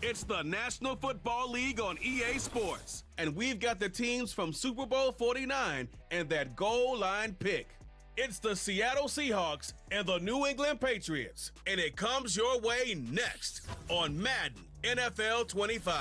It's the National Football League on EA Sports. And we've got the teams from Super Bowl 49 and that goal line pick. It's the Seattle Seahawks and the New England Patriots. And it comes your way next on Madden NFL 25.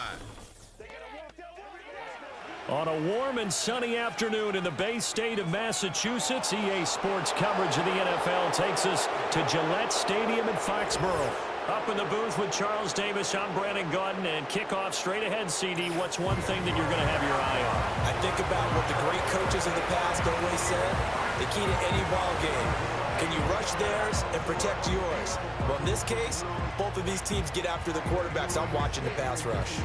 On a warm and sunny afternoon in the Bay State of Massachusetts, EA Sports coverage of the NFL takes us to Gillette Stadium in Foxborough. Up in the booth with Charles Davis, I'm Brandon Gaudin, and kickoff straight ahead, CD. What's one thing that you're going to have your eye on? I think about what the great coaches of the past always said, the key to any ball game. Can you rush theirs and protect yours? Well, in this case, both of these teams get after the quarterbacks. I'm watching the pass rush.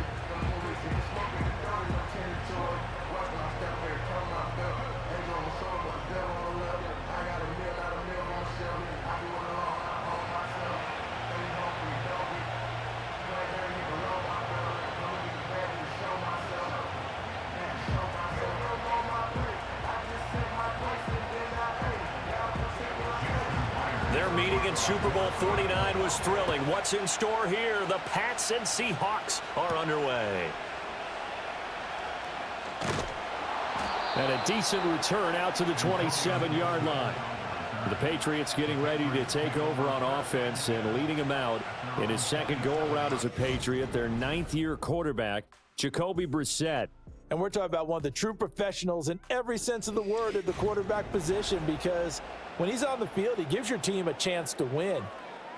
Their meeting in Super Bowl 49 was thrilling. What's in store here? The Pats and Seahawks are underway. And a decent return out to the 27-yard line. The Patriots getting ready to take over on offense and leading them out in his second go-around as a Patriot, their ninth-year quarterback, Jacoby Brissett. And we're talking about one of the true professionals in every sense of the word at the quarterback position, because when he's on the field, he gives your team a chance to win.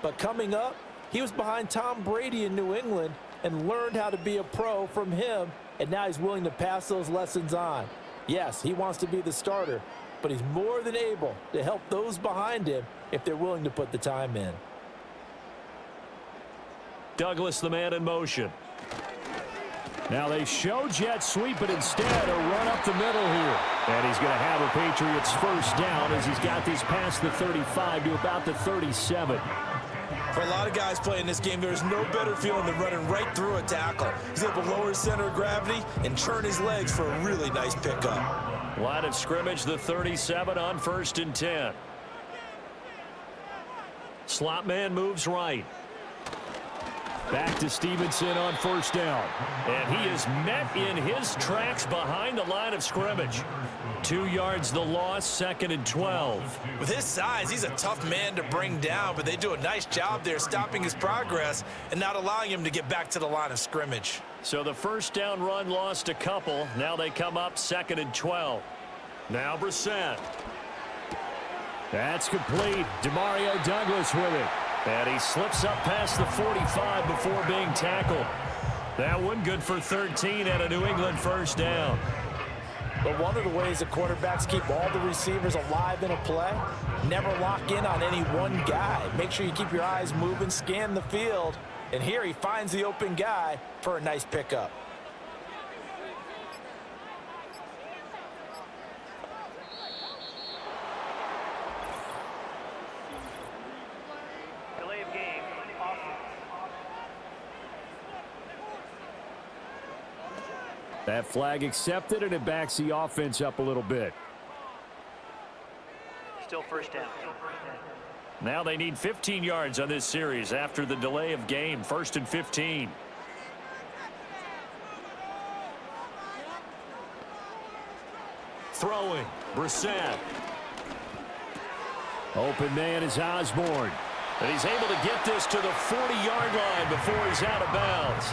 But coming up, he was behind Tom Brady in New England and learned how to be a pro from him, and now he's willing to pass those lessons on. Yes, he wants to be the starter, but he's more than able to help those behind him if they're willing to put the time in. Douglas, the man in motion. Now they show jet sweep, but instead a run up the middle here. And he's going to have a Patriots first down as he's got this past the 35 to about the 37. For a lot of guys playing this game, there's no better feeling than running right through a tackle. He's able to lower his center of gravity and turn his legs for a really nice pickup. Line of scrimmage, the 37 on 1st and 10. Slot man moves right. Back to Stevenson on 1st down. And he is met in his tracks behind the line of scrimmage. 2 yards the loss, 2nd and 12. With his size, he's a tough man to bring down, but they do a nice job there stopping his progress and not allowing him to get back to the line of scrimmage. So the first down run lost a couple. Now they come up 2nd and 12. Now Brissett. That's complete. Demario Douglas with it. And he slips up past the 45 before being tackled. That one good for 13 and a New England first down. But one of the ways the quarterbacks keep all the receivers alive in a play, never lock in on any one guy. Make sure you keep your eyes moving, scan the field. And here he finds the open guy for a nice pickup. That flag accepted, and it backs the offense up a little bit. Still first down. Now they need 15 yards on this series after the delay of game. 1st and 15. Throwing. Brissett. Open man is Osborne. And he's able to get this to the 40-yard line before he's out of bounds.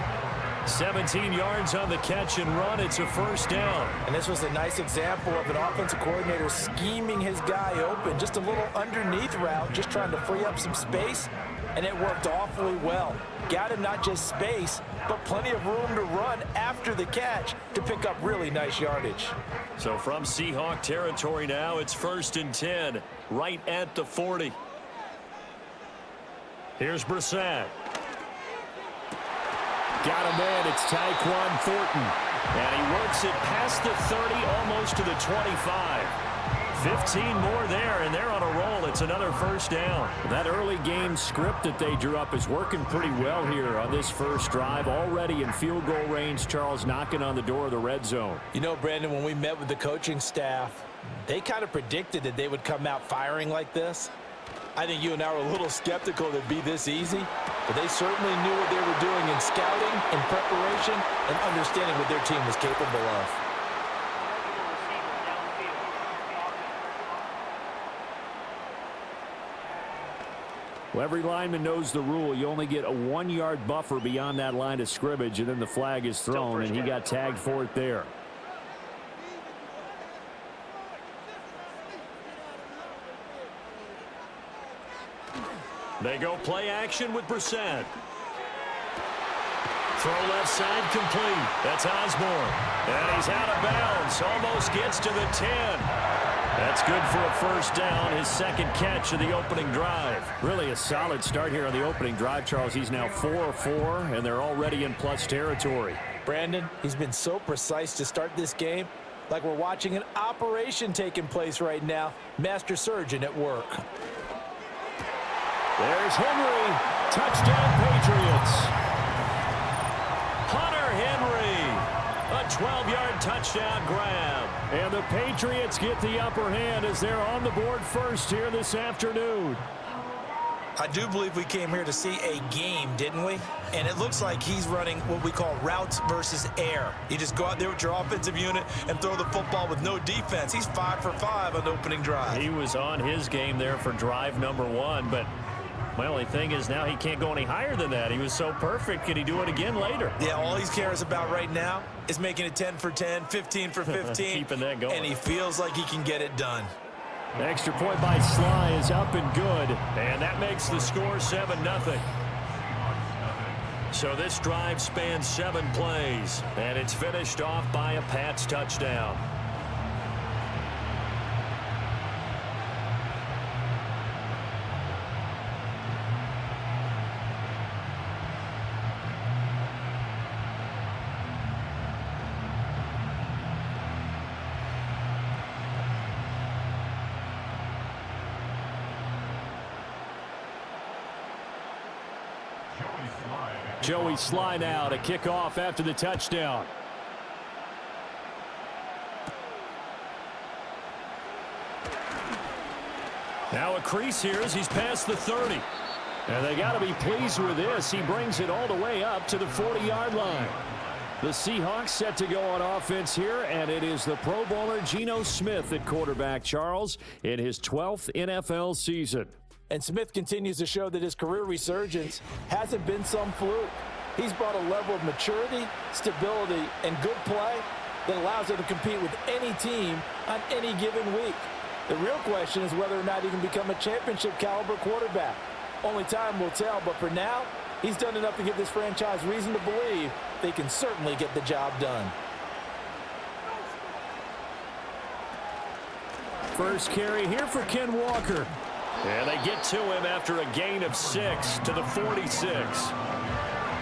17 yards on the catch and run. It's a first down. And this was a nice example of an offensive coordinator scheming his guy open. Just a little underneath route, just trying to free up some space, and it worked awfully well. Got him not just space, but plenty of room to run after the catch to pick up really nice yardage. So from Seahawk territory now, it's 1st and 10, right at the 40. Here's Brissett. Got a man, it's Tyquan Thornton. And he works it past the 30, almost to the 25. 15 more there, and they're on a roll. It's another first down. That early game script that they drew up is working pretty well here on this first drive. Already in field goal range, Charles knocking on the door of the red zone. You know, Brandon, when we met with the coaching staff, they kind of predicted that they would come out firing like this. I think you and I were a little skeptical that it'd be this easy. but they certainly knew what they were doing in scouting, in preparation, and understanding what their team was capable of. Well, every lineman knows the rule. You only get a 1-yard buffer beyond that line of scrimmage, and then the flag is thrown, and he got tagged for it there. They go play action with Brissett. Throw left side complete. That's Osborne. And he's out of bounds. Almost gets to the 10. That's good for a first down, his second catch of the opening drive. Really a solid start here on the opening drive, Charles. He's now 4-4, and they're already in plus territory. Brandon, he's been so precise to start this game, like we're watching an operation taking place right now. Master surgeon at work. There's Henry. Touchdown, Patriots. Hunter Henry. A 12-yard touchdown grab. And the Patriots get the upper hand as they're on the board first here this afternoon. I do believe we came here to see a game, didn't we? And it looks like he's running what we call routes versus air. You just go out there with your offensive unit and throw the football with no defense. He's 5 for 5 on the opening drive. He was on his game there for drive number 1, but my only thing is now he can't go any higher than that. He was so perfect. Can he do it again later? Yeah, all he cares about right now is making it 10 for 10, 15 for 15. Keeping that going. And he feels like he can get it done. The extra point by Sly is up and good. And that makes the score 7-0. So this drive spans 7 plays. And it's finished off by a Pats touchdown. Joey Sly now to kick off after the touchdown. Now a crease here as he's past the 30. And they got to be pleased with this. He brings it all the way up to the 40-yard line. The Seahawks set to go on offense here, and it is the Pro Bowler Geno Smith at quarterback, Charles, in his 12th NFL season. And Smith continues to show that his career resurgence hasn't been some fluke. He's brought a level of maturity, stability, and good play that allows him to compete with any team on any given week. The real question is whether or not he can become a championship caliber quarterback. Only time will tell, but for now, he's done enough to give this franchise reason to believe they can certainly get the job done. First carry here for Ken Walker. And they get to him after a gain of 6 to the 46.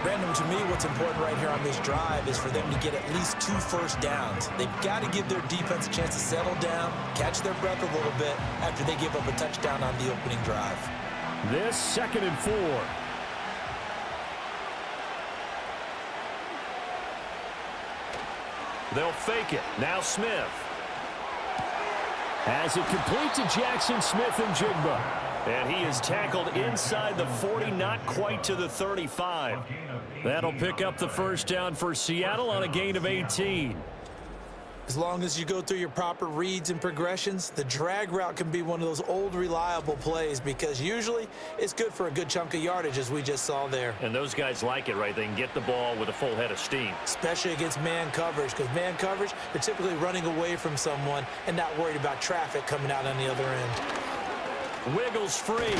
Brandon, to me, what's important right here on this drive is for them to get at least 2 first downs. They've got to give their defense a chance to settle down, catch their breath a little bit after they give up a touchdown on the opening drive. This 2nd and 4. They'll fake it. Now Smith. Has it complete to Jackson Smith and Jigba. And he is tackled inside the 40, not quite to the 35. That'll pick up the first down for Seattle on a gain of 18. As long as you go through your proper reads and progressions, the drag route can be one of those old reliable plays because usually it's good for a good chunk of yardage, as we just saw there. And those guys like it, right? They can get the ball with a full head of steam. Especially against man coverage, because man coverage, they're typically running away from someone and not worried about traffic coming out on the other end. Wiggles free.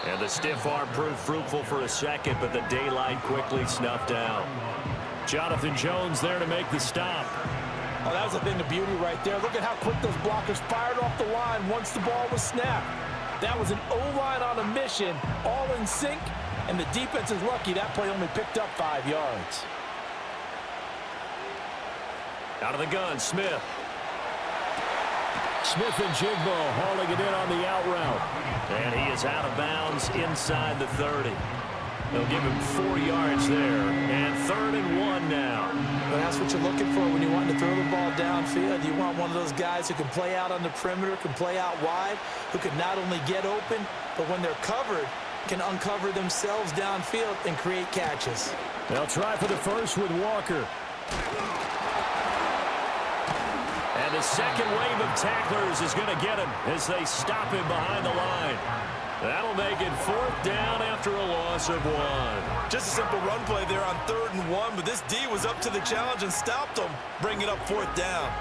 And the stiff arm proved fruitful for a second, but the daylight quickly snuffed down. Jonathan Jones there to make the stop. Oh, that was a thing of beauty right there. Look at how quick those blockers fired off the line once the ball was snapped. That was an O-line on a mission, all in sync, and the defense is lucky that play only picked up 5 yards. Out of the gun, Smith. Smith and Jigbo hauling it in on the out route. And he is out of bounds inside the 30. They'll give him 4 yards there. And 3rd and 1 now. Well, that's what you're looking for when you want to throw the ball downfield. You want one of those guys who can play out on the perimeter, can play out wide, who can not only get open, but when they're covered, can uncover themselves downfield and create catches. They'll try for the first with Walker. And the second wave of tacklers is going to get him as they stop him behind the line. That'll make it 4th down after a loss of 1. Just a simple run play there on 3rd and 1, but this D was up to the challenge and stopped them, bringing up 4th down.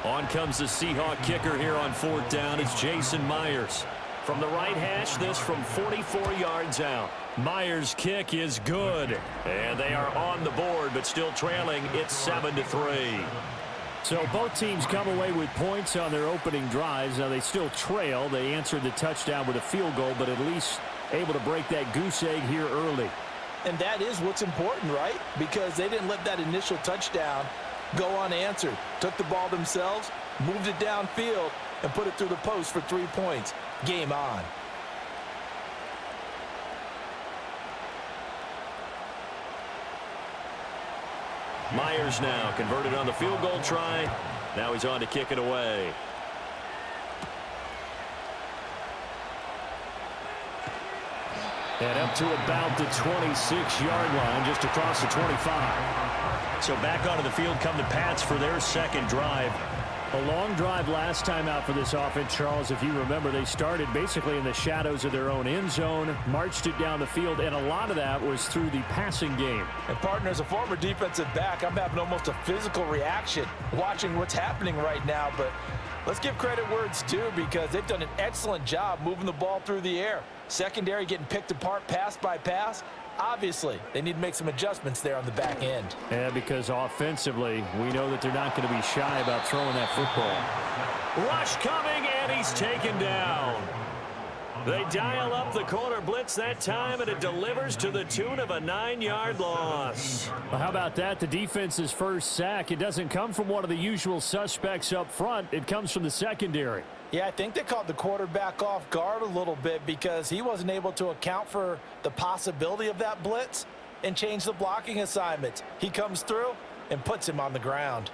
On comes the Seahawk kicker here on 4th down. It's Jason Myers. From the right hash, this from 44 yards out. Myers' kick is good. And they are on the board, but still trailing. It's 7-3. So both teams come away with points on their opening drives. Now they still trail. They answered the touchdown with a field goal, but at least able to break that goose egg here early. And that is what's important, right? Because they didn't let that initial touchdown go unanswered. Took the ball themselves, moved it downfield, and put it through the post for 3 points. Game on. Myers now converted on the field goal try. Now he's on to kick it away. And up to about the 26-yard line, just across the 25. So back onto the field come the Pats for their second drive. A long drive last time out for this offense, Charles. If you remember, they started basically in the shadows of their own end zone, marched it down the field, and a lot of that was through the passing game. And partner, as a former defensive back, I'm having almost a physical reaction watching what's happening right now. But let's give credit where it's due, because they've done an excellent job moving the ball through the air. Secondary getting picked apart pass by pass. Obviously, they need to make some adjustments there on the back end. Yeah, because offensively, we know that they're not going to be shy about throwing that football. Rush coming, and he's taken down. They dial up the corner blitz that time, and it delivers to the tune of a 9-yard loss. Well, how about that? The defense's first sack. It doesn't come from one of the usual suspects up front. It comes from the secondary. Yeah, I think they caught the quarterback off guard a little bit because he wasn't able to account for the possibility of that blitz and change the blocking assignments. He comes through and puts him on the ground.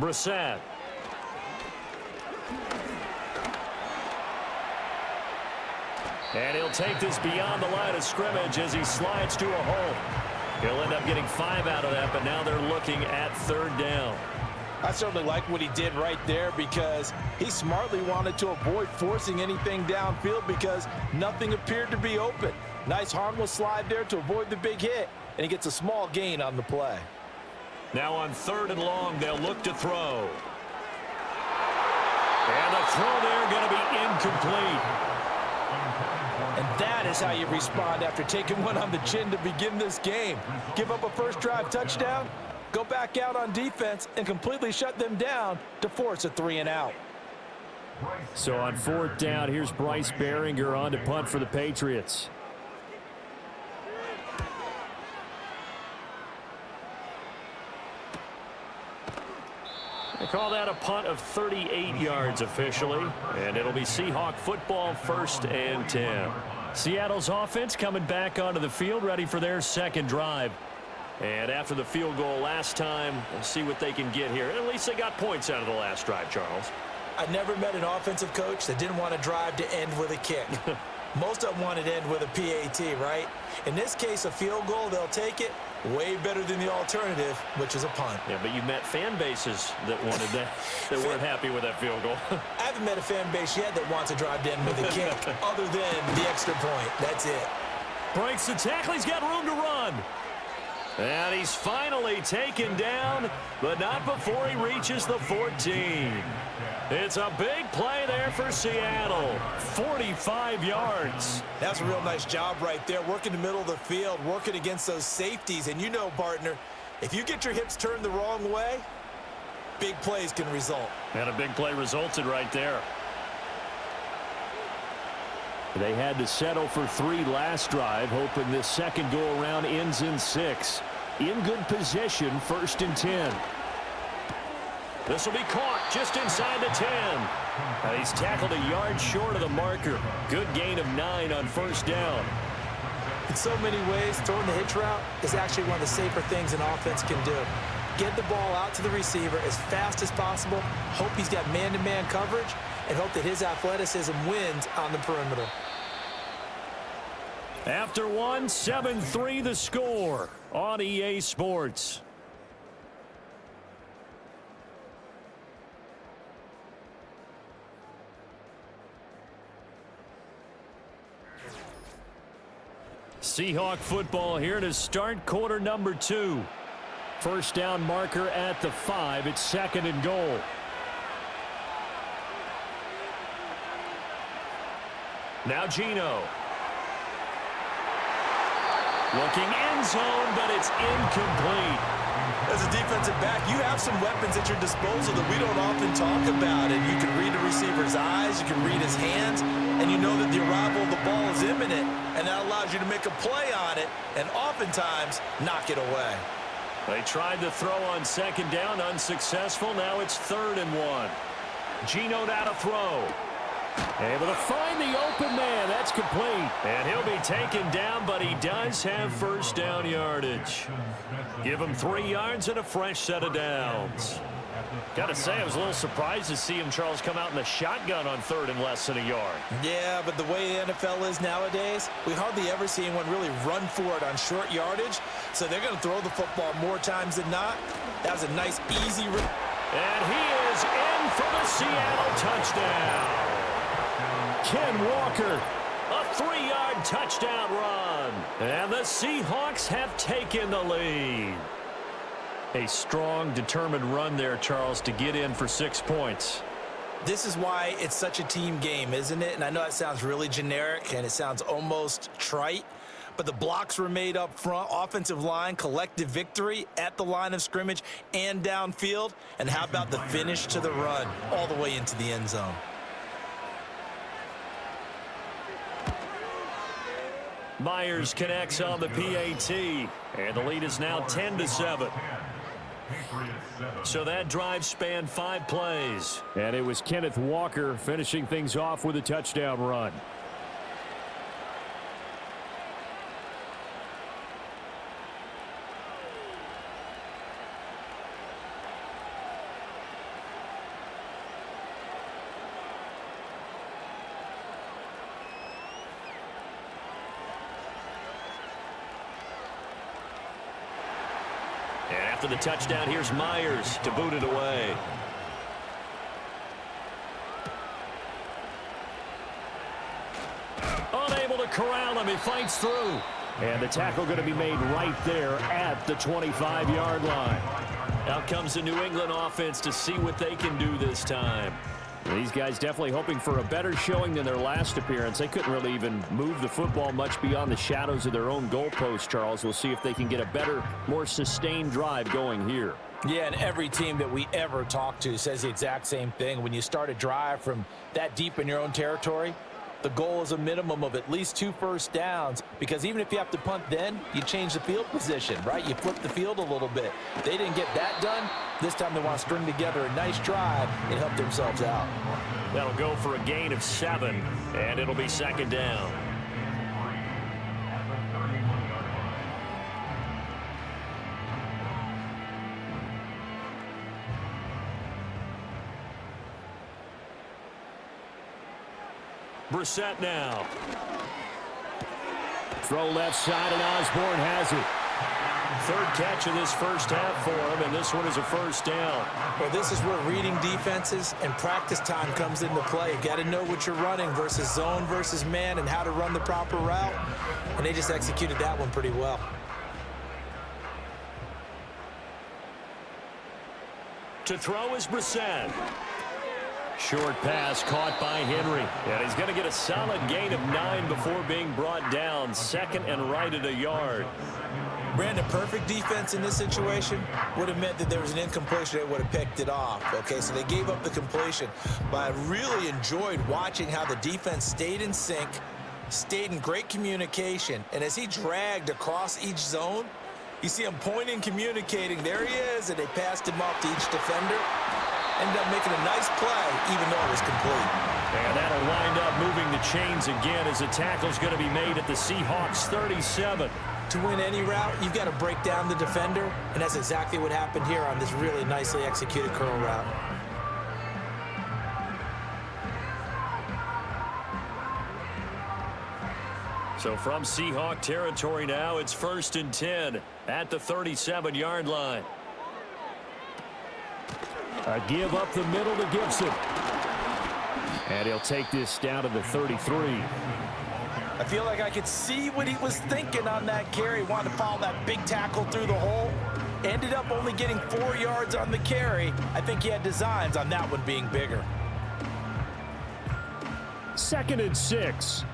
Brissett. And he'll take this beyond the line of scrimmage as he slides to a hole. He'll end up getting 5 out of that, but now they're looking at 3rd down. I certainly like what he did right there because he smartly wanted to avoid forcing anything downfield because nothing appeared to be open. Nice harmless slide there to avoid the big hit, and he gets a small gain on the play. Now on 3rd and long, they'll look to throw. And the throw there going to be incomplete. And that is how you respond after taking one on the chin to begin this game. Give up a first drive touchdown, go back out on defense, and completely shut them down to force a 3-and-out. So on 4th down, here's Bryce Behringer on to punt for the Patriots. They call that a punt of 38 yards officially, and it'll be Seahawk football 1st and 10. Seattle's offense coming back onto the field, ready for their second drive. And after the field goal last time, we'll see what they can get here. At least they got points out of the last drive, Charles. I never met an offensive coach that didn't want to drive to end with a kick. Most of them wanted to end with a PAT, right? In this case, a field goal, they'll take it. Way better than the alternative, which is a punt. Yeah, but you've met fan bases that wanted that, that weren't happy with that field goal. I haven't met a fan base yet that wants to drive to end with a kick, other than the extra point. That's it. Breaks the tackle. He's got room to run. And he's finally taken down, but not before he reaches the 14. It's a big play there for Seattle. 45 yards. That's a real nice job right there, working the middle of the field, working against those safeties. And you know, partner, if you get your hips turned the wrong way, big plays can result. And a big play resulted right there. They had to settle for 3 last drive, hoping this second go-around ends in 6. In good position, 1st and 10. This will be caught just inside the 10. He's tackled a yard short of the marker. Good gain of 9 on 1st down. In so many ways, throwing the hitch route is actually one of the safer things an offense can do. Get the ball out to the receiver as fast as possible, hope he's got man-to-man coverage, and hope that his athleticism wins on the perimeter. After one, 7-3 the score on EA Sports. Seahawk football here to start quarter number 2. First down marker at the 5. It's 2nd and goal. Now Geno. Looking end zone, but it's incomplete. As a defensive back, you have some weapons at your disposal that we don't often talk about. And you can read the receiver's eyes, you can read his hands, and you know that the arrival of the ball is imminent, and that allows you to make a play on it and oftentimes knock it away. They tried to throw on 2nd down, unsuccessful. Now it's 3rd and 1. Geno now to throw. Able to find the open man. That's complete. And he'll be taken down, but he does have first down yardage. Give him 3 yards and a fresh set of downs. Got to say, I was a little surprised to see him, Charles, come out in the shotgun on 3rd and less than a yard. Yeah, but the way the NFL is nowadays, we hardly ever see anyone really run for it on short yardage. So they're going to throw the football more times than not. That was a nice, easy rip. And he is in for the Seattle touchdown. Ken Walker, a 3-yard touchdown run. And the Seahawks have taken the lead. A strong, determined run there, Charles, to get in for 6 points. This is why it's such a team game, isn't it? And I know that sounds really generic and it sounds almost trite, but the blocks were made up front, offensive line, collective victory at the line of scrimmage and downfield. And how about the finish to the run all the way into the end zone? Myers connects on the PAT, and the lead is now 10-7. So that drive spanned 5 plays. And it was Kenneth Walker finishing things off with a touchdown run. And after the touchdown, here's Myers to boot it away. Unable to corral him. He fights through. And the tackle going to be made right there at the 25-yard line. Out comes the New England offense to see what they can do this time. These guys definitely hoping for a better showing than their last appearance. They couldn't really even move the football much beyond the shadows of their own goalpost, Charles. We'll see if they can get a better, more sustained drive going here. Yeah, and every team that we ever talk to says the exact same thing. When you start a drive from that deep in your own territory, the goal is a minimum of at least 2 first downs, because even if you have to punt then, you change the field position, right? You flip the field a little bit. They didn't get that done. This time they want to string together a nice drive and help themselves out. That'll go for a gain of 7, and it'll be 2nd down. Brissett now. Throw left side, and Osborne has it. 3rd catch of this first half for him, and this one is a first down. Well, this is where reading defenses and practice time comes into play. You got to know what you're running versus zone versus man and how to run the proper route, and they just executed that one pretty well. To throw is Brissett. Short pass caught by Henry. And he's going to get a solid gain of 9 before being brought down. 2nd and right at a yard. Brandon, perfect defense in this situation would have meant that there was an incompletion. They would have picked it off. Okay, so they gave up the completion. But I really enjoyed watching how the defense stayed in sync, stayed in great communication. And as he dragged across each zone, you see him pointing, communicating. There he is, and they passed him off to each defender. Ended up making a nice play, even though it was complete. And that'll wind up moving the chains again as the tackle's going to be made at the Seahawks 37. To win any route, you've got to break down the defender, and that's exactly what happened here on this really nicely executed curl route. So from Seahawk territory now, it's 1st and 10 at the 37-yard line. A give up the middle to Gibson. And he'll take this down to the 33. I feel like I could see what he was thinking on that carry. Wanted to follow that big tackle through the hole. Ended up only getting 4 yards on the carry. I think he had designs on that one being bigger. 2nd and 6.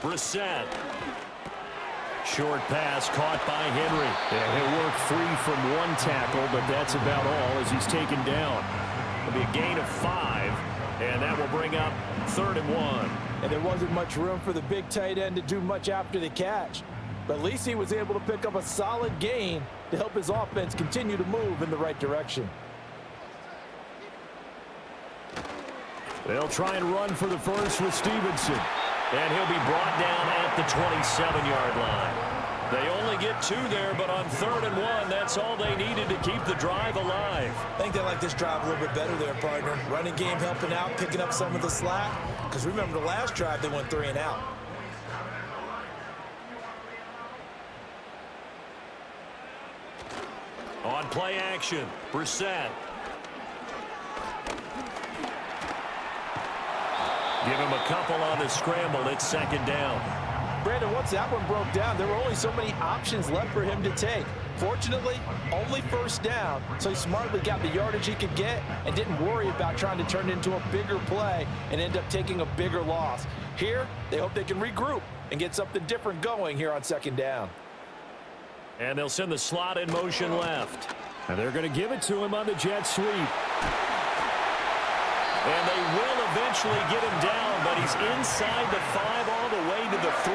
Brissett. Short pass caught by Henry. Yeah, he'll work free from one tackle, but that's about all as he's taken down. It'll be a gain of 5, and that will bring up 3rd and 1. And there wasn't much room for the big tight end to do much after the catch. But at least he was able to pick up a solid gain to help his offense continue to move in the right direction. They'll try and run for the first with Stevenson. And he'll be brought down at the 27-yard line. They only get 2 there, but on 3rd and 1, that's all they needed to keep the drive alive. I think they like this drive a little bit better there, partner. Running game helping out, picking up some of the slack. Because remember the last drive, they went 3 and out. On play action, Brissett. Give him a couple on the scramble. It's 2nd down. Brandon, once that one broke down, there were only so many options left for him to take. Fortunately, only 1st down, so he smartly got the yardage he could get and didn't worry about trying to turn it into a bigger play and end up taking a bigger loss. Here, they hope they can regroup and get something different going here on 2nd down. And they'll send the slot in motion left. And they're going to give it to him on the jet sweep. And they will eventually get him down, but he's inside the 5 all the way to the 3.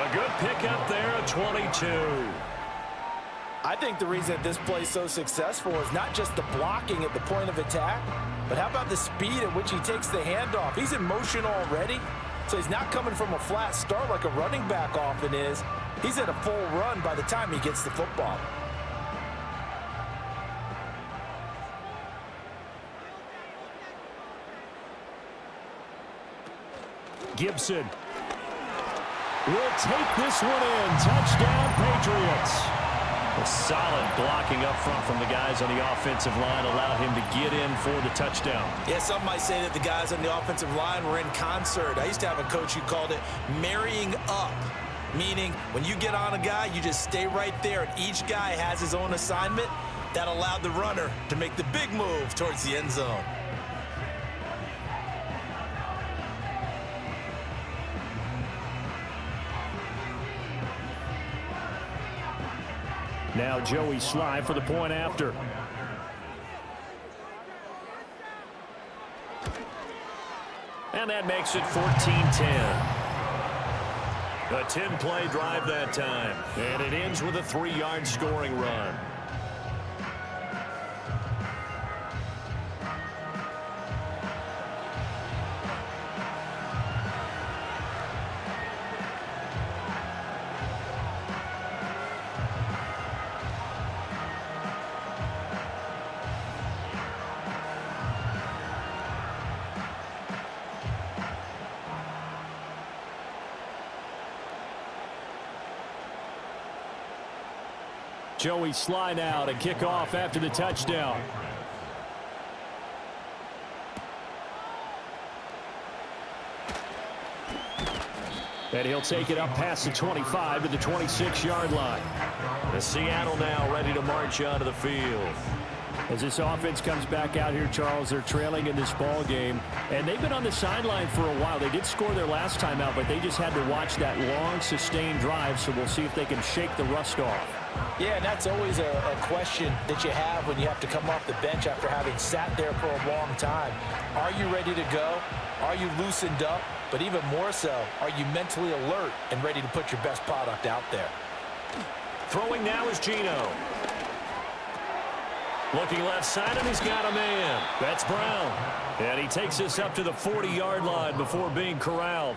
A good pickup there at 22. I think the reason this play is so successful is not just the blocking at the point of attack, but how about the speed at which he takes the handoff? He's in motion already, so he's not coming from a flat start like a running back often is. He's at a full run by the time he gets the football. Gibson will take this one in. Touchdown, Patriots. A solid blocking up front from the guys on the offensive line allowed him to get in for the touchdown. Yeah, some might say that the guys on the offensive line were in concert. I used to have a coach who called it marrying up, meaning when you get on a guy, you just stay right there, and each guy has his own assignment. That allowed the runner to make the big move towards the end zone. Now Joey Sly for the point after. And that makes it 14-10. A 10-play drive that time. And it ends with a 3-yard scoring run. Joey Sly now to kick off after the touchdown. And he'll take it up past the 25 to the 26-yard line. The Seattle now ready to march onto the field. As this offense comes back out here, Charles, they're trailing in this ball game, and they've been on the sideline for a while. They did score their last time out, but they just had to watch that long, sustained drive, so we'll see if they can shake the rust off. Yeah, and that's always a question that you have when you have to come off the bench after having sat there for a long time. Are you ready to go? Are you loosened up? But even more so, are you mentally alert and ready to put your best product out there? Throwing now is Gino. Looking left side, and he's got a man. That's Brown. And he takes us up to the 40-yard line before being corralled.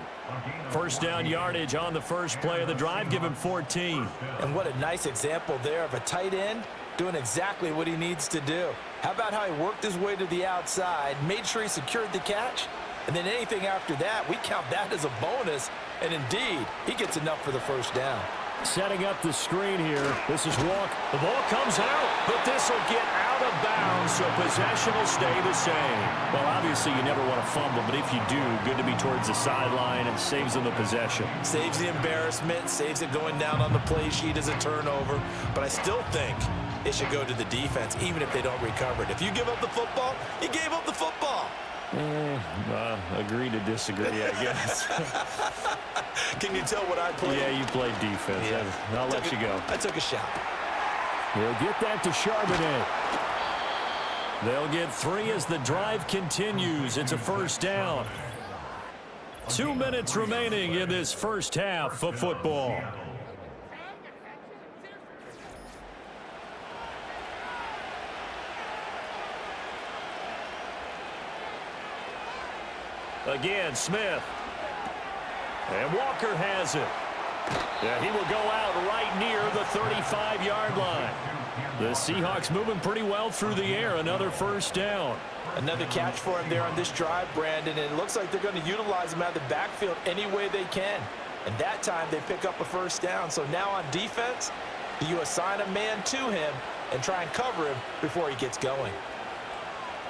First down yardage on the first play of the drive. Give him 14. And what a nice example there of a tight end doing exactly what he needs to do. How about how he worked his way to the outside, made sure he secured the catch, and then anything after that, we count that as a bonus. And indeed, he gets enough for the first down. Setting up the screen here. This is Walk. The ball comes out, but this will get out of bounds, so possession will stay the same. Well, obviously, you never want to fumble, but if you do, good to be towards the sideline and saves them the possession. Saves the embarrassment, saves it going down on the play sheet as a turnover. But I still think it should go to the defense, even if they don't recover it. If you give up the football, you gave up the football. Agree to disagree, I guess. Can you tell what I played? Yeah, you played defense. Yeah. I'll let you go. I took a shot. He'll get that to Charbonnet. They'll get 3 as the drive continues. It's a first down. 2 minutes remaining in this first half of football. Again, Smith. And Walker has it. Yeah, he will go out right near the 35-yard line. The Seahawks moving pretty well through the air. Another first down. Another catch for him there on this drive, Brandon. And it looks like they're going to utilize him out of the backfield any way they can. And that time they pick up a first down. So now on defense, you assign a man to him and try and cover him before he gets going.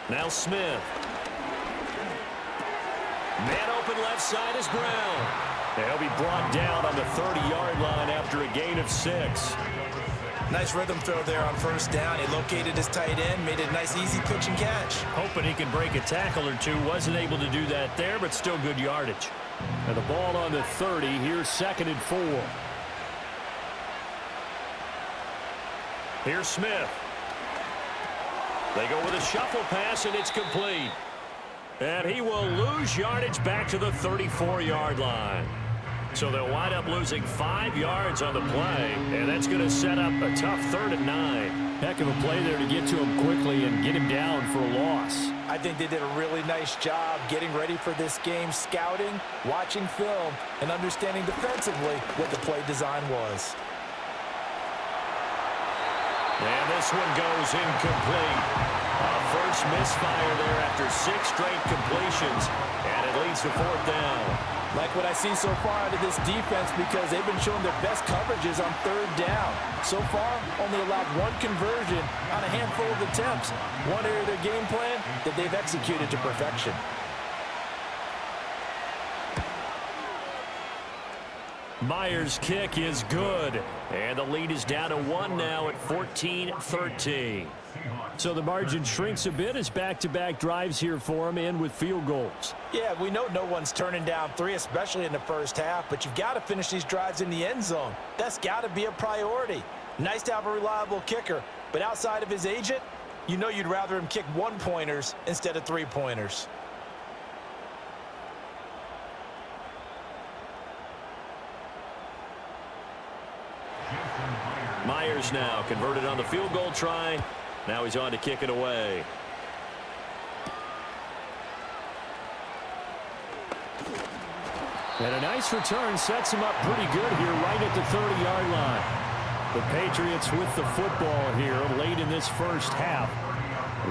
Now Smith. Man open left side is Brown. He'll be brought down on the 30-yard line after a gain of 6. Nice rhythm throw there on first down. He located his tight end, made a nice easy pitch and catch. Hoping he can break a tackle or two. Wasn't able to do that there, but still good yardage. And the ball on the 30. Here's 2nd and 4. Here's Smith. They go with a shuffle pass, and it's complete. And he will lose yardage back to the 34-yard line. So they'll wind up losing 5 yards on the play, and that's going to set up a tough 3rd and 9. Heck of a play there to get to him quickly and get him down for a loss. I think they did a really nice job getting ready for this game, scouting, watching film, and understanding defensively what the play design was. And this one goes incomplete. First misfire there after 6 straight completions, and it leads to 4th down. Like what I see so far out of this defense because they've been showing their best coverages on 3rd down. So far, only allowed 1 conversion on a handful of attempts. One area of their game plan that they've executed to perfection. Myers' kick is good, and the lead is down to 1 now at 14-13. So the margin shrinks a bit as back-to-back drives here for him, and with field goals. Yeah, we know no one's turning down 3, especially in the first half, but you've got to finish these drives in the end zone. That's got to be a priority. Nice to have a reliable kicker, but outside of his agent, you know you'd rather him kick 1-pointers instead of 3-pointers. Myers now converted on the field goal try. Now he's on to kick it away. And a nice return sets him up pretty good here right at the 30-yard line. The Patriots with the football here late in this first half.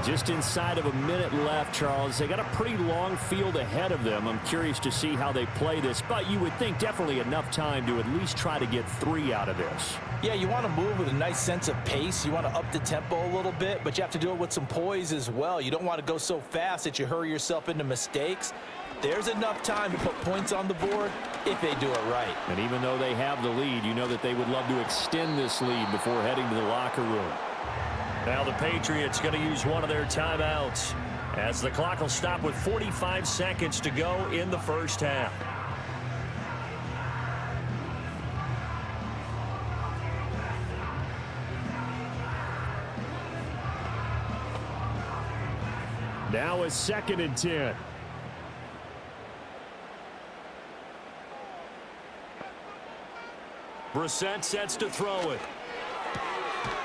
Just inside of a minute left, Charles. They got a pretty long field ahead of them. I'm curious to see how they play this, but you would think definitely enough time to at least try to get 3 out of this. Yeah, you want to move with a nice sense of pace. You want to up the tempo a little bit, but you have to do it with some poise as well. You don't want to go so fast that you hurry yourself into mistakes. There's enough time to put points on the board if they do it right. And even though they have the lead, you know that they would love to extend this lead before heading to the locker room. Now the Patriots going to use one of their timeouts as the clock will stop with 45 seconds to go in the first half. Now a 2nd and 10. Brissett sets to throw it.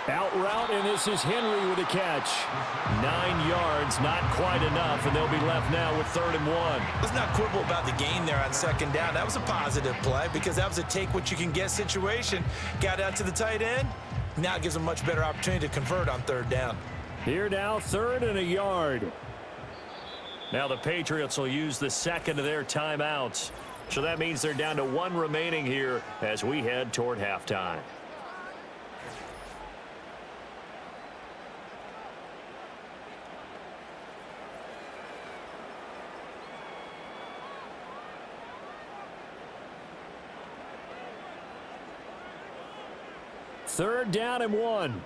Out route, and this is Henry with a catch. 9 yards, not quite enough, and they'll be left now with 3rd and 1. Let's not quibble about the gain there on 2nd down. That was a positive play because that was a take-what-you-can-get situation. Got out to the tight end. Now it gives them a much better opportunity to convert on 3rd down. Here now, 3rd and a yard. Now the Patriots will use the 2nd of their timeouts. So that means they're down to 1 remaining here as we head toward halftime. Third down and 1.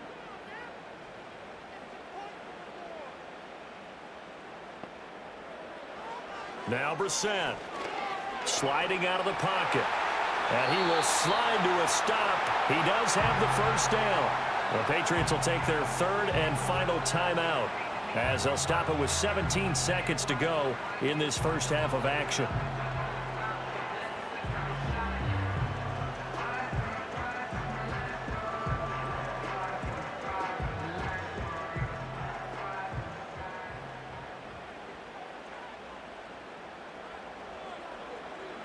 Now Brissett sliding out of the pocket. And he will slide to a stop. He does have the first down. The Patriots will take their 3rd and final timeout as they'll stop it with 17 seconds to go in this first half of action.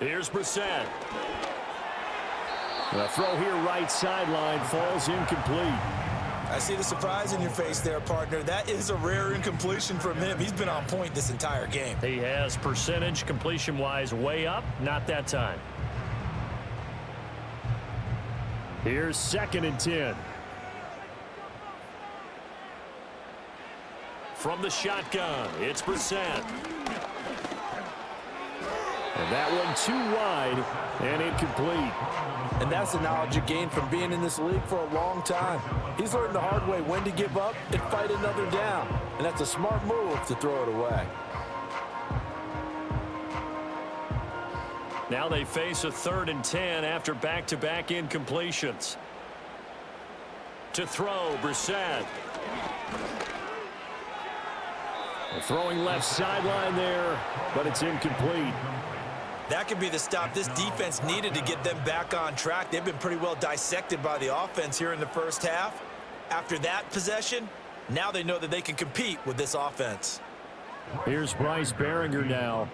Here's Brissett. The throw here right sideline falls incomplete. I see the surprise in your face there, partner. That is a rare incompletion from him. He's been on point this entire game. He has percentage completion-wise way up. Not that time. Here's 2nd and 10. From the shotgun, it's Brissett. And that one too wide and incomplete. And that's the knowledge you gain from being in this league for a long time. He's learned the hard way when to give up and fight another down. And that's a smart move to throw it away. Now they face a 3rd and 10 after back-to-back incompletions. To throw, Brissett. Throwing left sideline there, but it's incomplete. That could be the stop this defense needed to get them back on track. They've been pretty well dissected by the offense here in the first half. After that possession, now they know that they can compete with this offense. Here's Bryce Behringer now.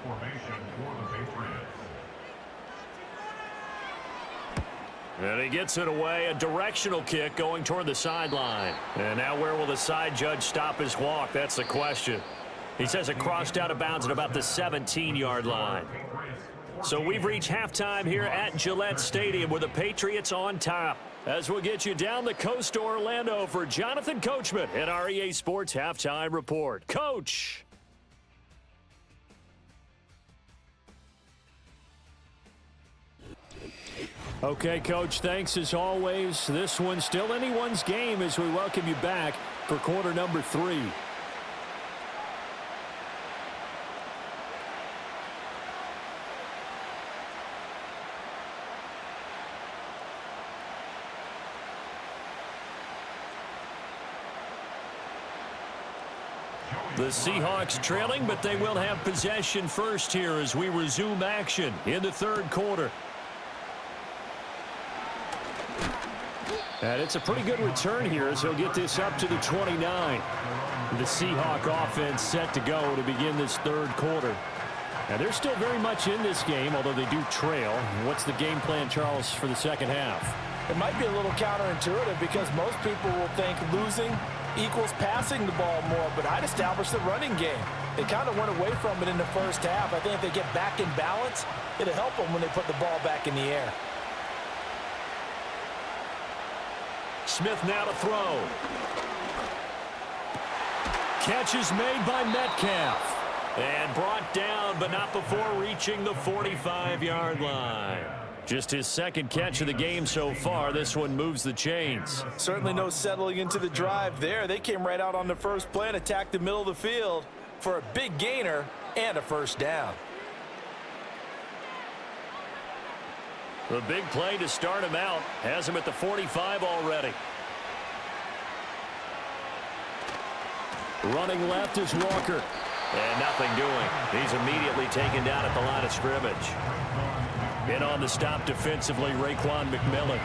And he gets it away, a directional kick going toward the sideline. And now where will the side judge stop his walk? That's the question. He says it crossed out of bounds at about the 17-yard line. So we've reached halftime here at Gillette Stadium with the Patriots on top. As we'll get you down the coast to Orlando for Jonathan Coachman at our EA Sports Halftime Report. Coach! Okay, Coach, thanks as always. This one's still anyone's game as we welcome you back for quarter number 3. The Seahawks trailing, but they will have possession first here as we resume action in the 3rd quarter. And it's a pretty good return here as he'll get this up to the 29. The Seahawk offense set to go to begin this 3rd quarter. And they're still very much in this game, although they do trail. What's the game plan, Charles, for the 2nd half? It might be a little counterintuitive because most people will think losing equals passing the ball more, but I'd establish the running game. They kind of went away from it in the first half. I think if they get back in balance, it'll help them when they put the ball back in the air. Smith now to throw. Catch is made by Metcalf. And brought down, but not before reaching the 45-yard line. Just his 2nd catch of the game so far. This one moves the chains. Certainly no settling into the drive there. They came right out on the first play and attacked the middle of the field for a big gainer and a first down. The big play to start him out has him at the 45 already. Running left is Walker. And nothing doing. He's immediately taken down at the line of scrimmage. In on the stop defensively, Raekwon McMillan.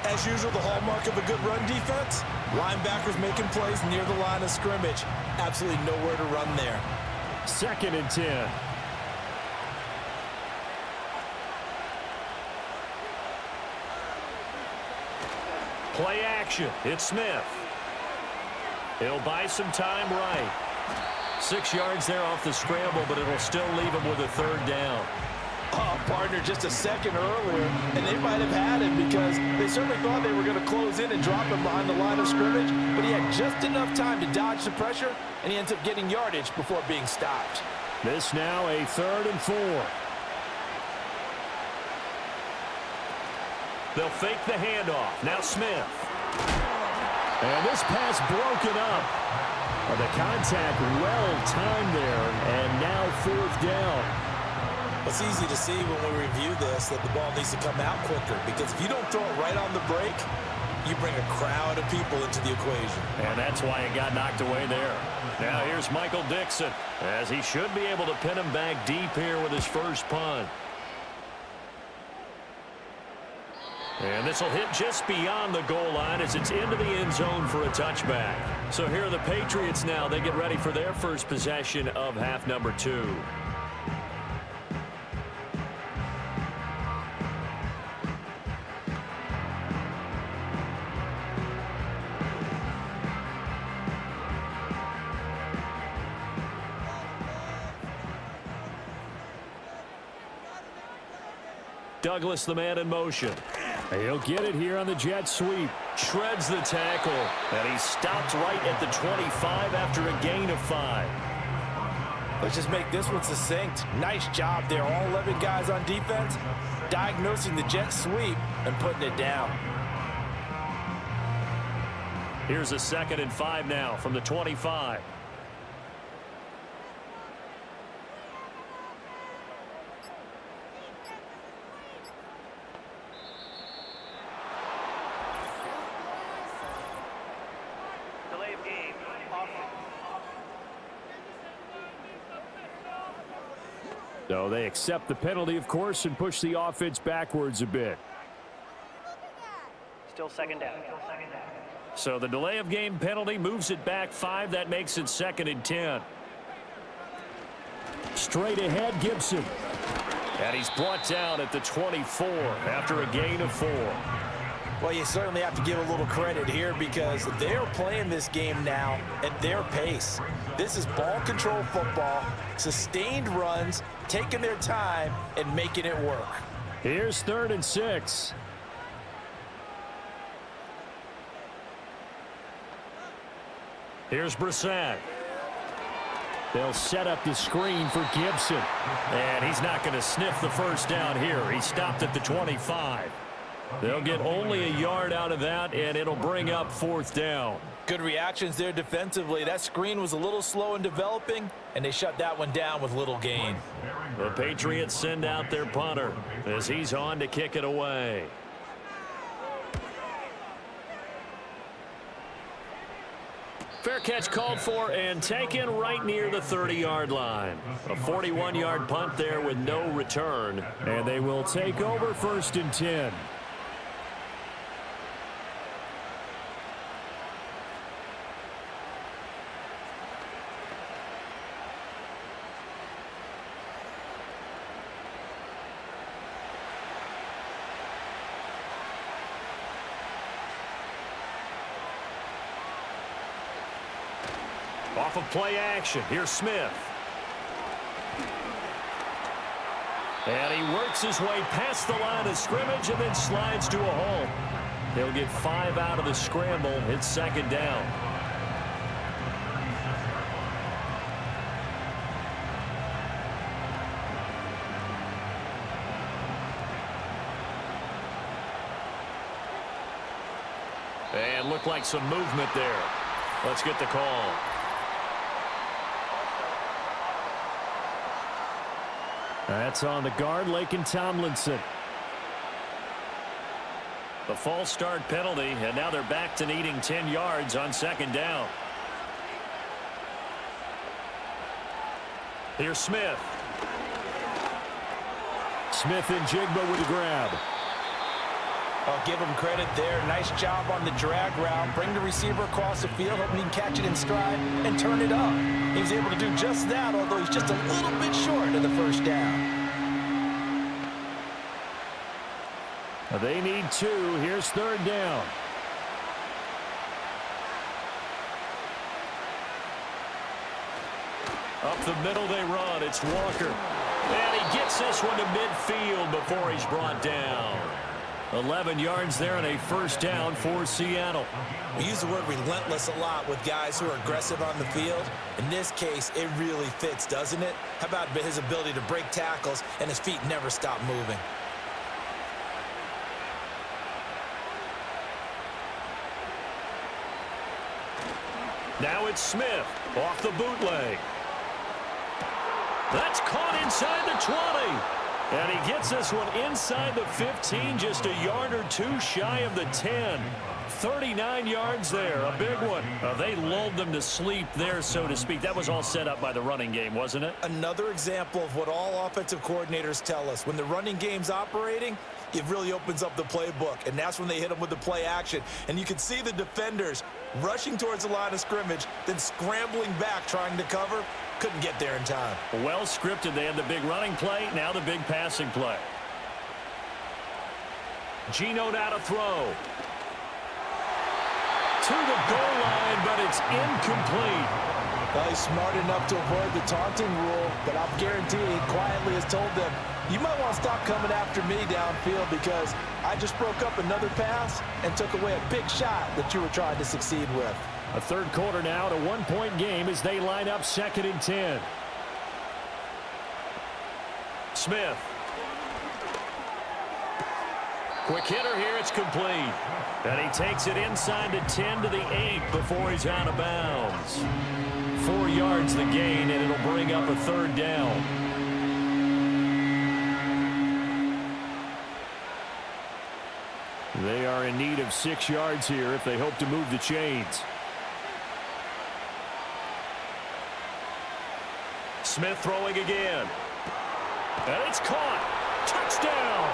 As usual, the hallmark of a good run defense, linebackers making plays near the line of scrimmage. Absolutely nowhere to run there. 2nd and 10. Play action. It's Smith. He'll buy some time right. 6 yards there off the scramble, but it'll still leave him with a 3rd down. Oh, partner, just a second earlier, and they might have had him because they certainly thought they were going to close in and drop him behind the line of scrimmage, but he had just enough time to dodge the pressure, and he ends up getting yardage before being stopped. This now a 3rd and 4. They'll fake the handoff. Now Smith. And this pass broken up. The contact well-timed there, and now 4th down. It's easy to see when we review this that the ball needs to come out quicker, because if you don't throw it right on the break, you bring a crowd of people into the equation. And that's why it got knocked away there. Now here's Michael Dixon, as he should be able to pin him back deep here with his first punt. And this will hit just beyond the goal line as it's into the end zone for a touchback. So here are the Patriots now. They get ready for their first possession of half number 2. Douglas, the man in motion. He'll get it here on the jet sweep. Shreds the tackle. And he stopped right at the 25 after a gain of 5. Let's just make this one succinct. Nice job there. All 11 guys on defense diagnosing the jet sweep and putting it down. Here's a 2nd and 5 now from the 25. So they accept the penalty, of course, and push the offense backwards a bit. Still 2nd down. So the delay of game penalty moves it back 5. That makes it 2nd and 10. Straight ahead, Gibson. And he's brought down at the 24 after a gain of 4. Well, you certainly have to give a little credit here because they're playing this game now at their pace. This is ball control football, sustained runs, taking their time and making it work. Here's 3rd and 6. Here's Brissett. They'll set up the screen for Gibson. And he's not going to sniff the first down here. He stopped at the 25. They'll get only a yard out of that, and it'll bring up 4th down. Good reactions there defensively. That screen was a little slow in developing, and they shut that one down with little gain. The Patriots send out their punter as he's on to kick it away. Fair catch called for and taken right near the 30-yard line. A 41-yard punt there with no return, and they will take over 1st and 10. Off of play action, here's Smith. And he works his way past the line of scrimmage and then slides to a halt. They'll get 5 out of the scramble. It's 2nd down. And looked like some movement there. Let's get the call. That's on the guard, Laken Tomlinson. The false start penalty, and now they're back to needing 10 yards on 2nd down. Here's Smith. Smith and Jigba with the grab. I'll give him credit there. Nice job on the drag route. Bring the receiver across the field, hoping he can catch it in stride and turn it up. He was able to do just that, although he's just a little bit short of the first down. They need 2. Here's 3rd down. Up the middle they run. It's Walker. And he gets this one to midfield before he's brought down. 11 yards there and a first down for Seattle. We use the word relentless a lot with guys who are aggressive on the field. In this case, it really fits, doesn't it? How about his ability to break tackles and his feet never stop moving? Now it's Smith off the bootleg. That's caught inside the 20. And he gets this one inside the 15, just a yard or 2 shy of the 10. 39 yards there, a big one. They lulled them to sleep there, so to speak. That was all set up by the running game, wasn't it? Another example of what all offensive coordinators tell us. When the running game's operating, it really opens up the playbook, and that's when they hit them with the play action. And you can see the defenders rushing towards the line of scrimmage, then scrambling back trying to cover. Couldn't get there in time. Well scripted. They had the big running play, now the big passing play. Geno now to throw. To the goal line, but it's incomplete. Well, he's smart enough to avoid the taunting rule, but I'll guarantee he quietly has told them, you might want to stop coming after me downfield because I just broke up another pass and took away a big shot that you were trying to succeed with. A third quarter now, a 1-point game as they line up 2nd and 10. Smith. Quick hitter here, it's complete. And he takes it inside the 10 to the 8 before he's out of bounds. 4 yards the gain, and it'll bring up a 3rd down. They are in need of 6 yards here if they hope to move the chains. Smith throwing again. And it's caught. Touchdown.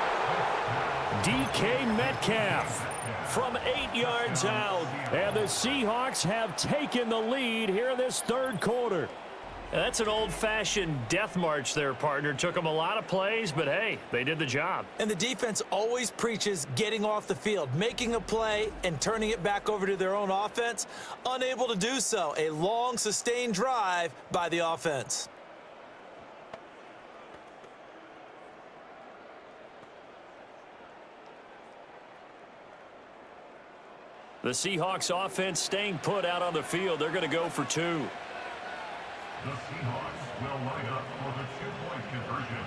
DK Metcalf from 8 yards out. And the Seahawks have taken the lead here in this third quarter. That's an old-fashioned death march there, partner. Took them a lot of plays, but hey, they did the job. And the defense always preaches getting off the field, making a play, and turning it back over to their own offense. Unable to do so. A long, sustained drive by the offense. The Seahawks offense staying put out on the field. They're going to go for 2. The Seahawks will line up for the 2-point conversion.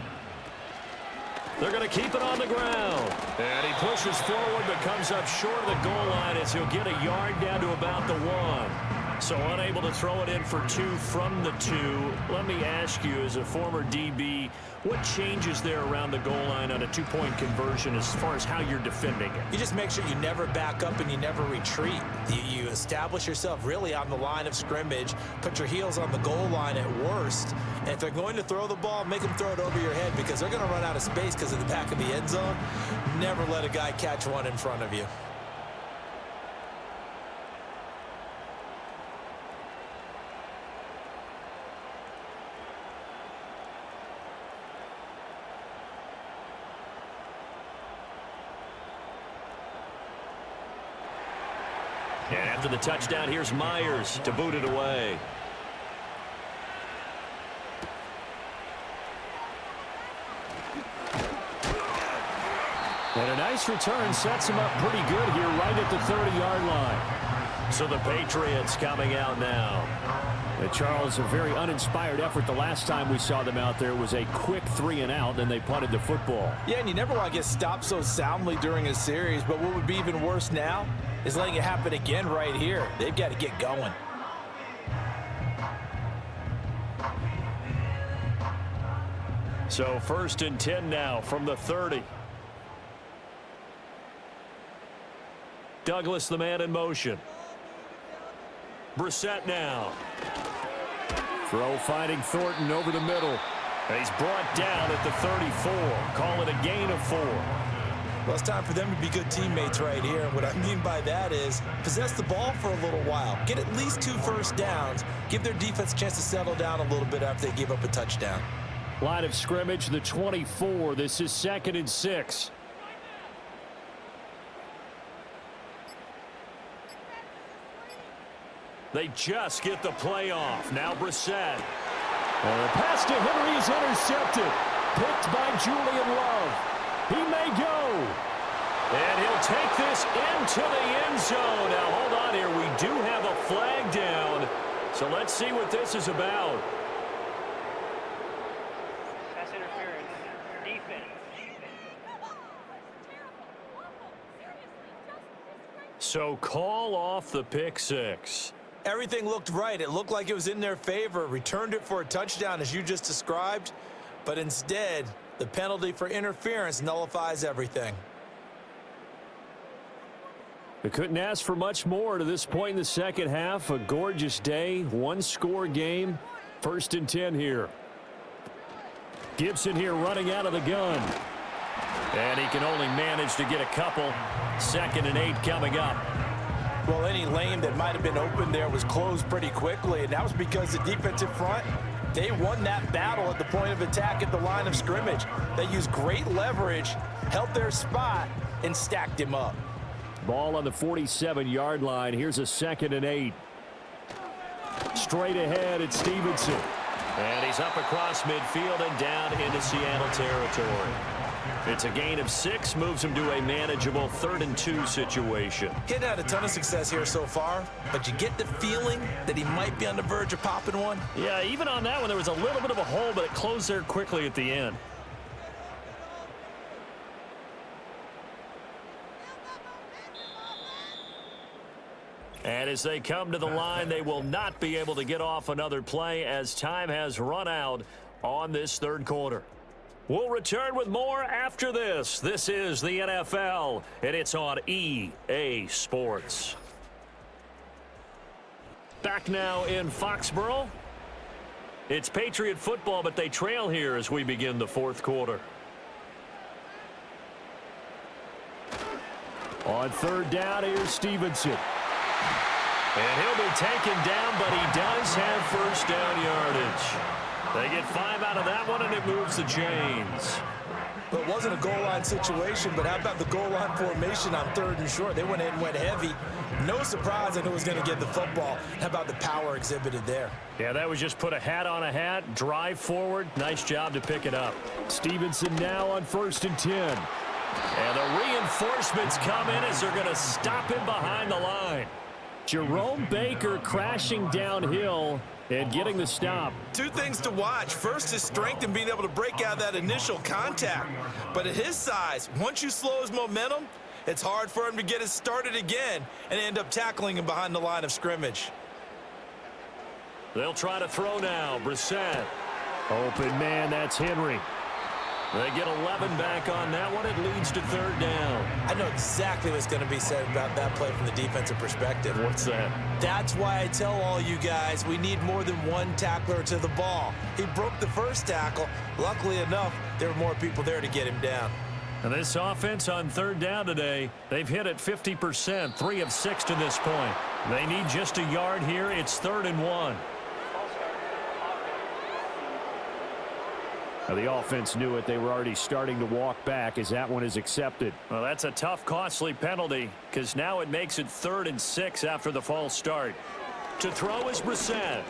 They're going to keep it on the ground. And he pushes forward but comes up short of the goal line as he'll get a yard down to about the 1. So unable to throw it in for 2 from the 2. Let me ask you, as a former DB, what changes there around the goal line on a 2-point conversion as far as how you're defending it? You just make sure you never back up and you never retreat. You establish yourself really on the line of scrimmage, put your heels on the goal line at worst, and if they're going to throw the ball, make them throw it over your head because they're going to run out of space because of the back of the end zone. Never let a guy catch one in front of you. And after the touchdown, here's Myers to boot it away. And a nice return sets him up pretty good here right at the 30-yard line. So the Patriots coming out now. Charles, a very uninspired effort the last time we saw them out there. It was a quick 3-and-out, then they punted the football. Yeah, and you never want to get stopped so soundly during a series, but what would be even worse now is letting it happen again right here. They've got to get going. So 1st and 10 now from the 30. Douglas, the man in motion. Brissett now. Throw finding Thornton over the middle. And he's brought down at the 34. Call it a gain of 4. Well, it's time for them to be good teammates right here. And what I mean by that is possess the ball for a little while. Get at least 2 first downs. Give their defense a chance to settle down a little bit after they give up a touchdown. Line of scrimmage, the 24. This is 2nd and 6. They just get the play off. Now Brissett. The pass to Henry is intercepted. Picked by Julian Love. He may go. And he'll take this into the end zone. Now, hold on here. We do have a flag down. So let's see what this is about. Pass interference. Defense. So call off the pick six. Everything looked right. It looked like it was in their favor. Returned it for a touchdown, as you just described. But instead, the penalty for interference nullifies everything. They couldn't ask for much more to this point in the second half. A gorgeous day, 1-score game. 1st and 10 here. Gibson here running out of the gun. And he can only manage to get a couple. 2nd and 8 coming up. Well, any lane that might have been open there was closed pretty quickly, and that was because the defensive front, they won that battle at the point of attack at the line of scrimmage. They used great leverage, held their spot, and stacked him up. Ball on the 47-yard line. Here's a 2nd and 8. Straight ahead, it's Stevenson. And he's up across midfield and down into Seattle territory. It's a gain of 6, moves him to a manageable 3rd and 2 situation. He hadn't had a ton of success here so far, but you get the feeling that he might be on the verge of popping one. Yeah, even on that one, there was a little bit of a hole, but it closed there quickly at the end. And as they come to the line, they will not be able to get off another play as time has run out on this 3rd quarter. We'll return with more after this. This is the NFL, and it's on EA Sports. Back now in Foxborough. It's Patriot football, but they trail here as we begin the 4th quarter. On 3rd down, here's Stevenson. And he'll be taken down, but he does have 1st down yardage. They get 5 out of that one, and it moves the chains. Well, it wasn't a goal line situation, but how about the goal line formation on 3rd and short? They went in and went heavy. No surprise on who was going to get the football. How about the power exhibited there? Yeah, that was just put a hat on a hat, drive forward. Nice job to pick it up. Stevenson now on 1st and 10. And the reinforcements come in as they're going to stop him behind the line. Jerome Baker crashing downhill and getting the stop. 2 things to watch. First, his strength in being able to break out that initial contact. But at his size, once you slow his momentum, it's hard for him to get it started again and end up tackling him behind the line of scrimmage. They'll try to throw now. Brissett. Open man, that's Henry. They get 11 back on that one. It leads to 3rd down. I know exactly what's going to be said about that play from the defensive perspective. What's that? That's why I tell all you guys we need more than one tackler to the ball. He broke the first tackle. Luckily enough, there were more people there to get him down. And this offense on 3rd down today, they've hit it 50%, 3 of 6 to this point. They need just a yard here. It's 3rd and 1. Now the offense knew it. They were already starting to walk back as that one is accepted. Well, that's a tough, costly penalty because now it makes it 3rd and 6 after the false start. To throw is Brissett.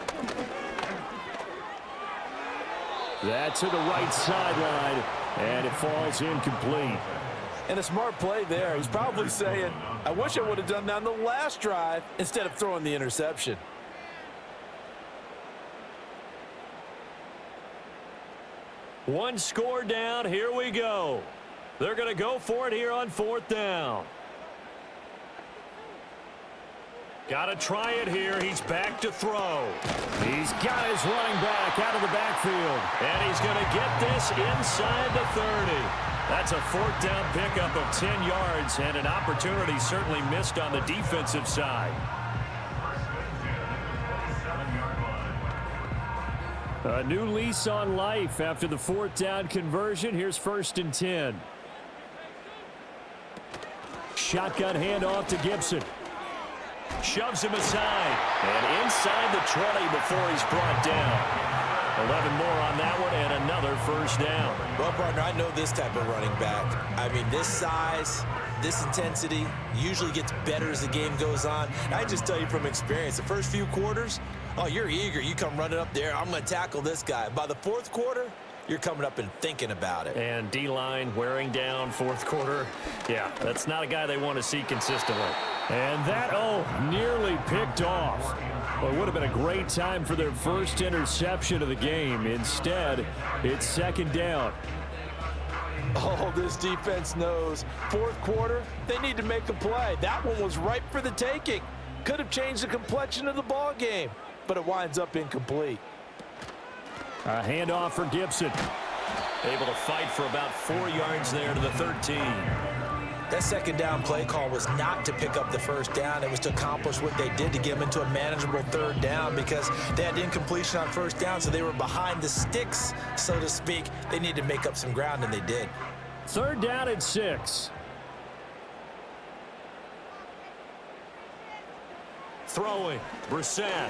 That's to the right sideline, and it falls incomplete. And a smart play there. He's probably saying, I wish I would have done that on the last drive instead of throwing the interception. One score down. Here we go. They're going to go for it here on 4th down. Got to try it here. He's back to throw. He's got his running back out of the backfield. And he's going to get this inside the 30. That's a 4th down pickup of 10 yards and an opportunity certainly missed on the defensive side. A new lease on life after the 4th down conversion. Here's 1st and 10. shotgun handoff to Gibson. Shoves him aside. And inside the 20 before he's brought down. 11 more on that one and another first down. Well, partner, I know this type of running back. I mean, this size, this intensity usually gets better as the game goes on. I just tell you from experience, the first few quarters, oh, you're eager. You come running up there, I'm going to tackle this guy. By the fourth quarter, you're coming up and thinking about it. And D-line wearing down fourth quarter. Yeah, that's not a guy they want to see consistently. And that, nearly picked off. Well, it would have been a great time for their first interception of the game. Instead, it's second down. Oh, this defense knows. Fourth quarter, they need to make a play. That one was ripe for the taking. Could have changed the complexion of the ball game, but it winds up incomplete. A handoff for Gibson. Able to fight for about 4 yards there to the 13. That second down play call was not to pick up the first down. It was to accomplish what they did to get them into a manageable third down because they had incompletion on first down, so they were behind the sticks, so to speak. They needed to make up some ground, and they did. Third down and 6. Throwing. Brissett.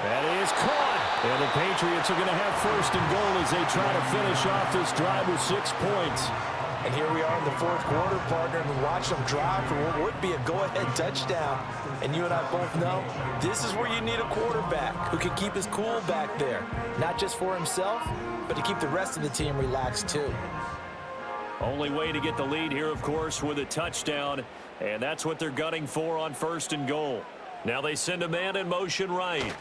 That is caught. And the Patriots are going to have first and goal as they try to finish off this drive with 6 points. And here we are in the fourth quarter, partner, and we watch them drive for what would be a go-ahead touchdown. And you and I both know this is where you need a quarterback who can keep his cool back there, not just for himself, but to keep the rest of the team relaxed too. Only way to get the lead here, of course, with a touchdown, and that's what they're gunning for on first and goal. Now they send a man in motion right.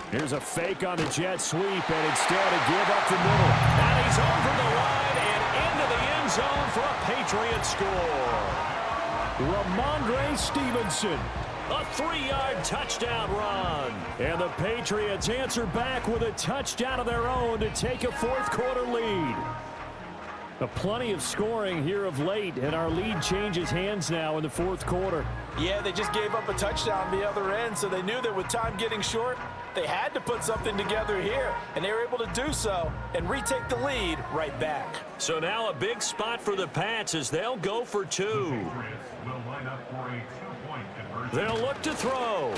Here's a fake on the jet sweep, and instead a give up the middle. And he's over the line and into the end zone for a Patriot score. Ramondre Stevenson, a 3-yard touchdown run. And the Patriots answer back with a touchdown of their own to take a fourth quarter lead. Plenty of scoring here of late, and our lead changes hands now in the fourth quarter. Yeah, they just gave up a touchdown on the other end, so they knew that with time getting short, they had to put something together here, and they were able to do so and retake the lead right back. So now a big spot for the Pats as they'll go for 2. They'll look to throw.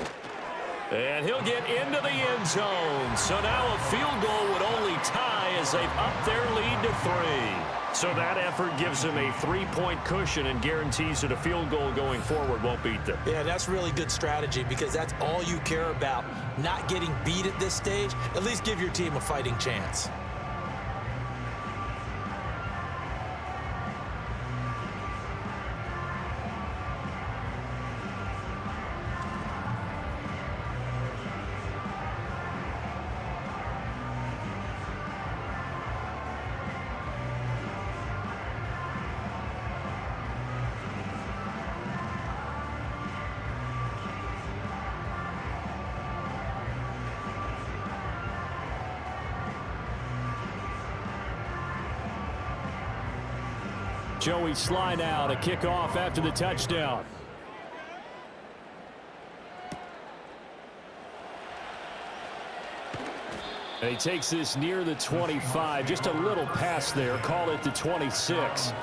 And he'll get into the end zone. So now a field goal would only tie as they've upped their lead to 3. So that effort gives them a 3-point cushion and guarantees that a field goal going forward won't beat them. Yeah, that's really good strategy because that's all you care about. Not getting beat at this stage. At least give your team a fighting chance. Joey Sly now to kick off after the touchdown. And he takes this near the 25. Just a little pass there. Call it the 26.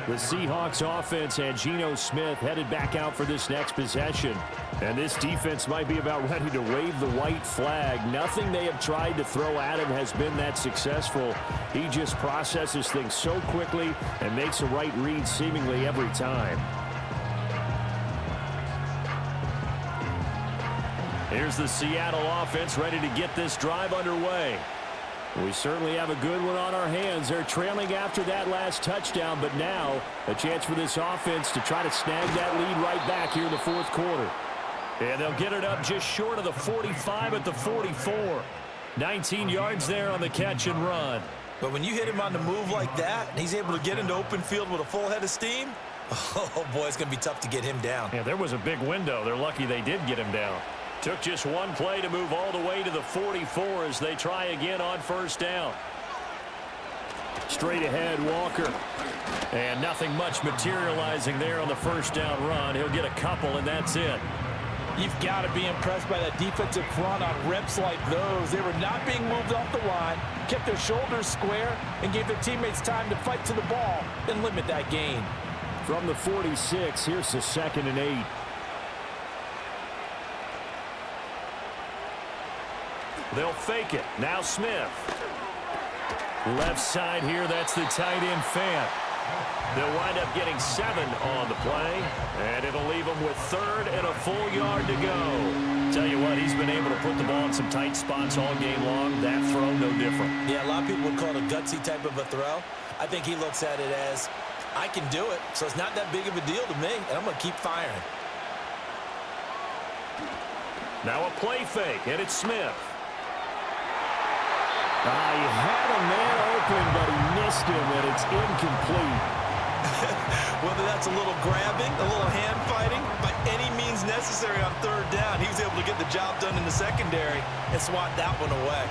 The Seahawks offense and Geno Smith headed back out for this next possession. And this defense might be about ready to wave the white flag. Nothing they have tried to throw at him has been that successful. He just processes things so quickly and makes the right read seemingly every time. Here's the Seattle offense ready to get this drive underway. We certainly have a good one on our hands. They're trailing after that last touchdown, but now a chance for this offense to try to snag that lead right back here in the fourth quarter. And they'll get it up just short of the 45 at the 44. 19 yards there on the catch and run. But when you hit him on the move like that, and he's able to get into open field with a full head of steam, oh boy, it's going to be tough to get him down. Yeah, there was a big window. They're lucky they did get him down. Took just one play to move all the way to the 44 as they try again on first down. Straight ahead, Walker. And nothing much materializing there on the first down run. He'll get a couple, and that's it. You've got to be impressed by that defensive front on reps like those. They were not being moved off the line, kept their shoulders square, and gave their teammates time to fight to the ball and limit that gain. From the 46, here's the 2nd and 8. They'll fake it. Now Smith. Left side here, that's the tight end Fant. They'll wind up getting 7 on the play, and it'll leave them with 3rd and a full yard to go. Tell you what, he's been able to put the ball in some tight spots all game long. That throw, no different. Yeah, a lot of people would call it a gutsy type of a throw. I think he looks at it as, I can do it, so it's not that big of a deal to me, and I'm going to keep firing. Now a play fake, and it's Smith. He had a man open, but he missed him, and it's incomplete. Whether that's a little grabbing, a little hand fighting, by any means necessary on 3rd down, he was able to get the job done in the secondary and swat that one away.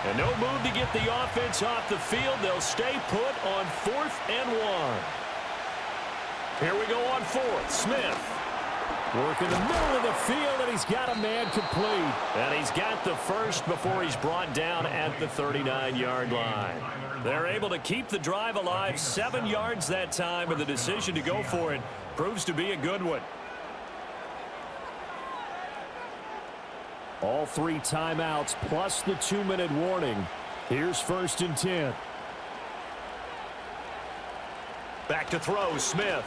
And no move to get the offense off the field. They'll stay put on 4th and 1. Here we go on 4th. Smith. Work in the middle of the field, and he's got a man complete. And he's got the first before he's brought down at the 39-yard line. They're able to keep the drive alive, 7 yards that time, and the decision to go for it proves to be a good one. All 3 timeouts plus the 2-minute warning. Here's 1st and 10. Back to throw, Smith.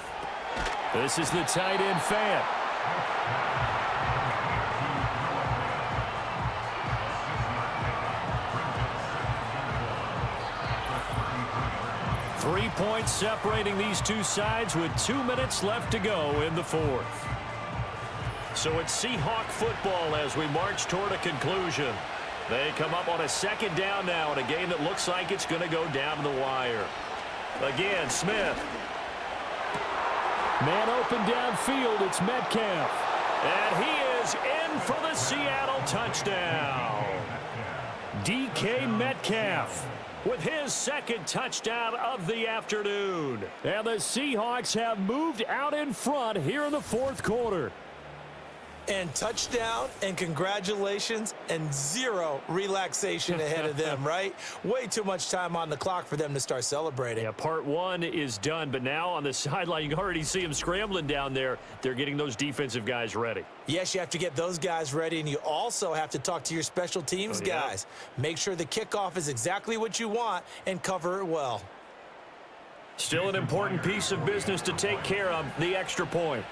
This is the tight end Fant. Three points separating these two sides with 2 minutes left to go in the 4th. So it's Seahawk football as we march toward a conclusion. They come up on a 2nd down now in a game that looks like it's going to go down to the wire. Again, Smith. Man open downfield, it's Metcalf. And he is in for the Seattle touchdown. DK Metcalf with his 2nd touchdown of the afternoon. And the Seahawks have moved out in front here in the 4th quarter. And touchdown, and congratulations, and 0 relaxation ahead of them, right? Way too much time on the clock for them to start celebrating. Yeah, part 1 is done, but now on the sideline, you can already see them scrambling down there. They're getting those defensive guys ready. Yes, you have to get those guys ready, and you also have to talk to your special teams guys. Make sure the kickoff is exactly what you want and cover it well. Still an important piece of business to take care of, the extra point.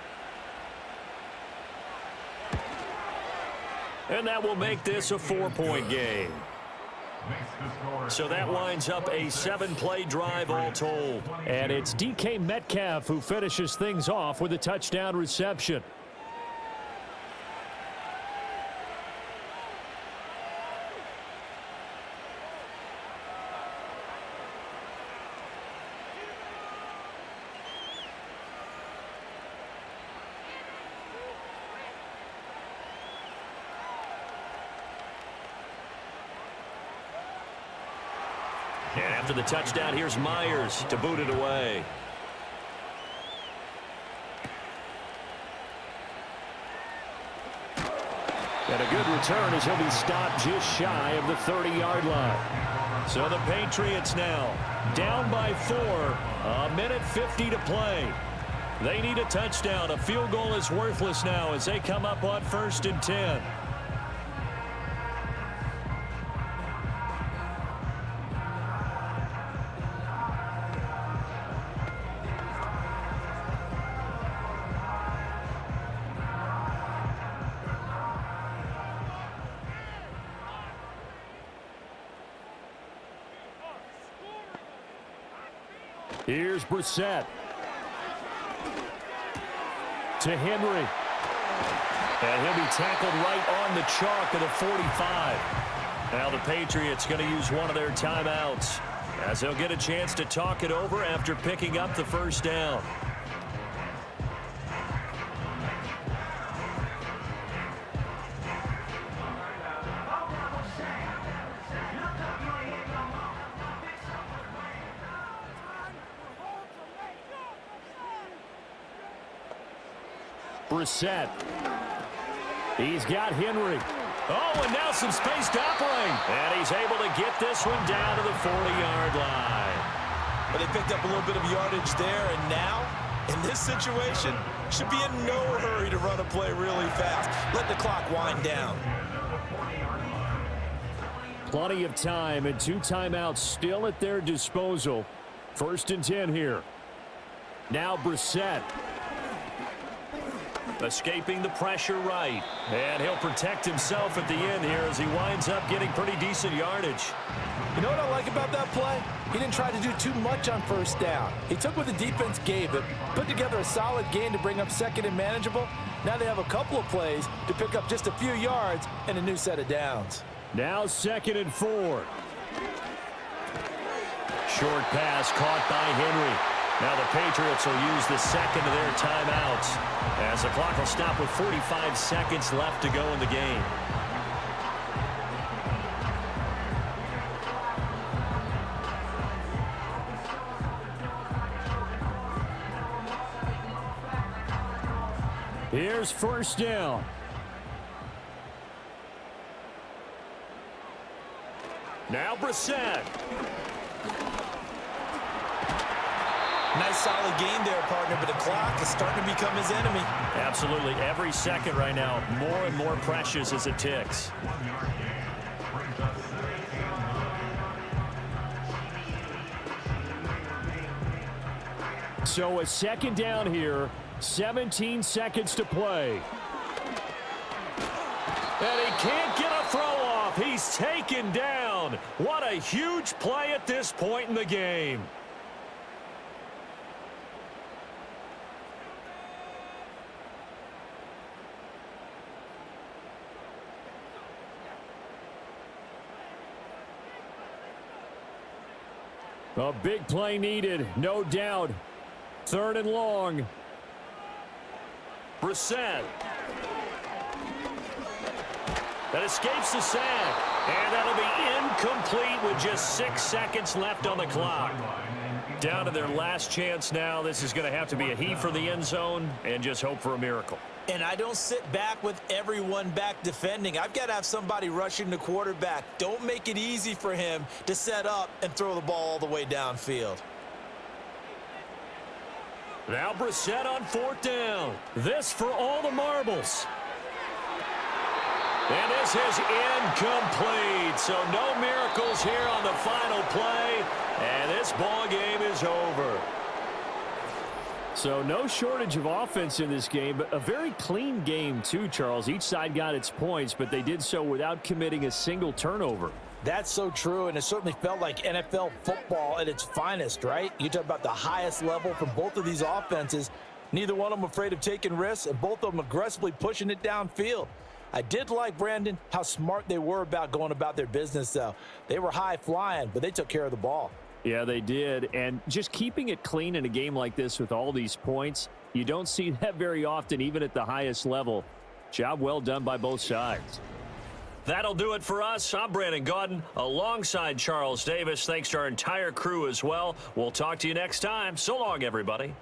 And that will make this a 4-point game. So that winds up a 7-play drive all told. And it's DK Metcalf who finishes things off with a touchdown reception. And after the touchdown, here's Myers to boot it away. And a good return as he'll be stopped just shy of the 30-yard line. So the Patriots now down by 4, a minute 50 to play. They need a touchdown. A field goal is worthless now as they come up on 1st and 10. Here's Brissett. To Henry. And he'll be tackled right on the chalk of the 45. Now the Patriots going to use one of their timeouts as they'll get a chance to talk it over after picking up the 1st down. Brissett. He's got Henry. Oh, and now some space to operate. And he's able to get this one down to the 40-yard line. but they picked up a little bit of yardage there, and now, in this situation, should be in no hurry to run a play really fast. Let the clock wind down. Plenty of time and 2 timeouts still at their disposal. 1st and 10 here. Now Brissett. Escaping the pressure right. And he'll protect himself at the end here as he winds up getting pretty decent yardage. You know what I like about that play? He didn't try to do too much on 1st down. He took what the defense gave him, put together a solid gain to bring up 2nd and manageable. Now they have a couple of plays to pick up just a few yards and a new set of downs. Now 2nd and 4. Short pass caught by Henry. Now the Patriots will use the 2nd of their timeouts as the clock will stop with 45 seconds left to go in the game. Here's 1st down. Now Brissett. Nice solid gain there, partner, but the clock is starting to become his enemy. Absolutely. Every second right now, more and more precious as it ticks. So a 2nd down here, 17 seconds to play. And he can't get a throw off. He's taken down. What a huge play at this point in the game. A big play needed, no doubt. 3rd and long. Brissett. That escapes the sack. And that'll be incomplete with just 6 seconds left on the clock. Down to their last chance now. This is going to have to be a heave for the end zone and just hope for a miracle. And I don't sit back with everyone back defending. I've got to have somebody rushing the quarterback. Don't make it easy for him to set up and throw the ball all the way downfield. Now Brissett on 4th down. This for all the marbles. And this is incomplete. So no miracles here on the final play. And this ball game is over. So no shortage of offense in this game, but a very clean game too, Charles. Each side got its points, but they did so without committing a single turnover. That's so true, and it certainly felt like NFL football at its finest, right? You talk about the highest level from both of these offenses. Neither one of them afraid of taking risks, and both of them aggressively pushing it downfield. I did like, Brandon, how smart they were about going about their business, though. They were high flying, but they took care of the ball. Yeah, they did. And just keeping it clean in a game like this with all these points, you don't see that very often, even at the highest level. Job well done by both sides. That'll do it for us. I'm Brandon Gaudin alongside Charles Davis. Thanks to our entire crew as well. We'll talk to you next time. So long, everybody.